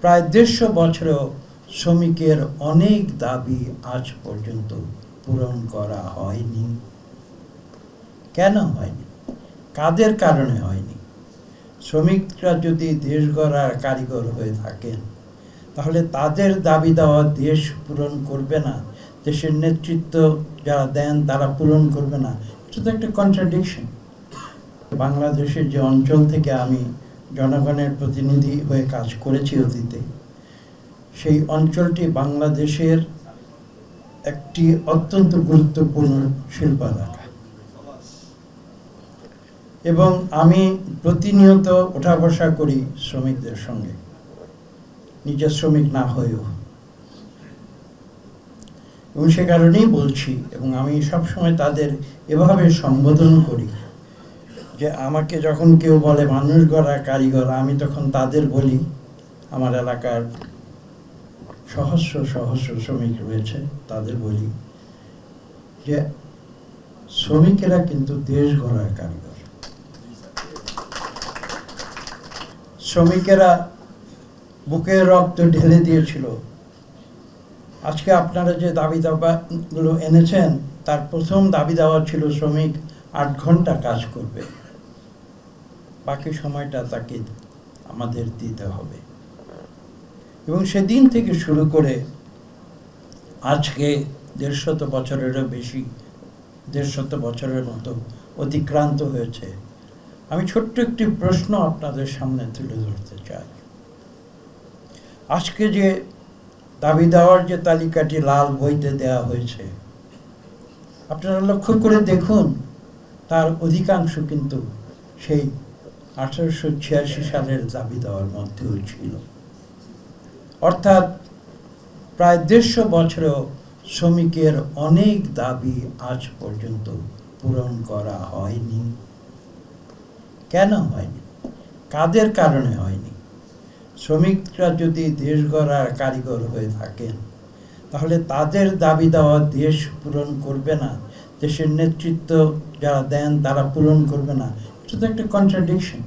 প্রায় ১৫০ বছরেও শ্রমিকের অনেক দাবি আজ পর্যন্ত পূরণ করা হয়নি। কেন হয়নি? কাদের কারণে হয়নি? শ্রমিকরা যদি দেশ গড়ার কারিগর হয়ে থাকেন, তাহলে তাদের দাবি দেওয়া দেশ পূরণ করবে না, দেশের নেতৃত্ব যারা দেন তারা পূরণ করবে না। এটা তো একটা কন্ট্রাডিকশন। বাংলাদেশের যে অঞ্চল থেকে আমি জনগণের প্রতিনিধি হয়ে কাজ করেছি অতীতে, সেই অঞ্চলটি বাংলাদেশের একটি অত্যন্ত গুরুত্বপূর্ণ শিল্প এলাকা, এবং আমি প্রতিনিয়ত ওঠা বসা করি শ্রমিকদের সঙ্গে, নিজের শ্রমিক না হয়েও। এবং সে কারণেই বলছি, এবং আমি সবসময় তাদের এভাবে সম্বোধন করি যে আমাকে যখন কেউ বলে মানুষ গড়া কারিগর, আমি তখন তাদের বলি, আমার এলাকার সহস্র সহস্র শ্রমিক রয়েছে, তাদের বলি যে শ্রমিকেরা কিন্তু দেশ গড়ার কারিগর। শ্রমিকেরা বুকের রক্ত ঢেলে দিয়েছিল। আজকে আপনারা যে দাবি দাবাগুলো এনেছেন, তার প্রথম দাবি দেওয়া ছিল শ্রমিক ৮ ঘন্টা কাজ করবে, বাকি সময়টা তাকে আমাদের দিতে হবে। এবং সেদিন থেকে শুরু করে আজকে ১৫০ বছরেরও বেশি, ১৫০ বছরের মতো অতিক্রান্ত হয়েছে। আমি ছোট্ট একটি প্রশ্ন আপনাদের সামনে তুলে ধরতে চাই। আজকে যে দাবি দেওয়ার যে তালিকাটি লাল বইতে দেওয়া হয়েছে, আপনারা লক্ষ্য করে দেখুন, তার অধিকাংশ কিন্তু সেই ১৮৮৬ সালের দাবি দেওয়ার মধ্যেও ছিল। অর্থাৎ প্রায় ১৫০ বছরেও শ্রমিকের অনেক দাবি আজ পর্যন্ত পূরণ করা হয়নি। কেন হয়নি? কাদের কারণে হয়নি? শ্রমিকরা যদি দেশ গড়ার কারিগর হয়ে থাকেন, তাহলে তাদের দাবি দেওয়া দেশ পূরণ করবে না, দেশের নেতৃত্ব যারা দেন তারা পূরণ করবে না। এটা তো একটা কন্ট্রাডিকশন।